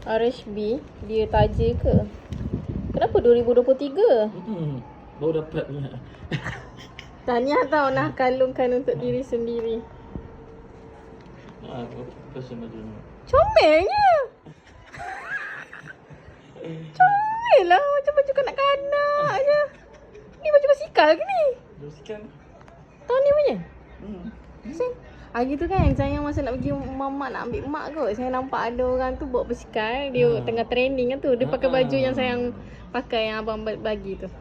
RHB, dia taja ke? Kenapa 2023? Baru dapat punya. Tahniah tau nak kalungkan untuk diri sendiri. Pasal macam ni. Comelnya. Comel lah, macam baju kanak-kanak je. Ni baju basikal ke ni? Teruskan. Tahun ni punya? Hmm. Hari tu kan saya masa nak pergi mamak nak ambil mak kot, saya nampak ada orang tu bawa basikal. Dia tengah training kan tu. Dia pakai baju yang saya pakai, yang abang bagi tu.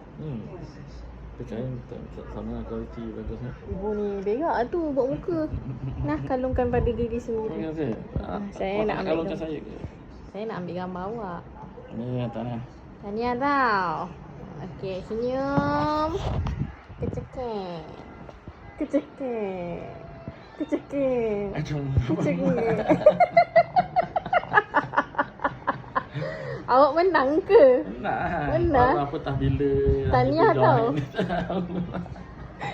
Percaya tak sama kualiti bagusnya. Ibu ni berak tu buat muka. Nah, kalungkan pada diri sendiri. Saya nak ambil kalungkan saya ke? Saya nak ambil gambar awak. Ni tak nak. Tahniah tau. Okey, senyum. Kecekek. Kecekek. Kecekek. Kecekek. Awak menang ke? Menang. Apa tak bila. Tahniah tau.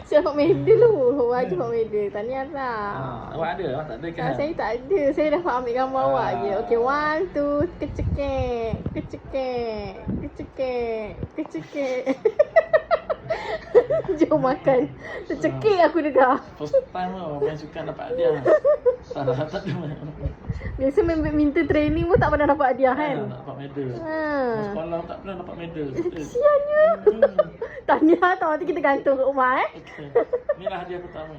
Saya dapat medal tu. Wajib dapat medal. Tahniah tau. Awak ada? Awak tak ada kan? Saya tak ada. Saya dapat ambil gambar awak je. Okey, 1, 2, kecekek. Kecekek. Kecekek. Kecekek. Jom makan. Tercekik aku dengar. First time lah orang suka dapat hadiah. Tak ada. Biasa minta training pun tak pernah dapat hadiah kan? Tak dapat medal. Sekolah tak pernah dapat medal. Kesiannya. Tahniah tau, nanti kita gantung kat rumah Okay. Inilah hadiah pertama.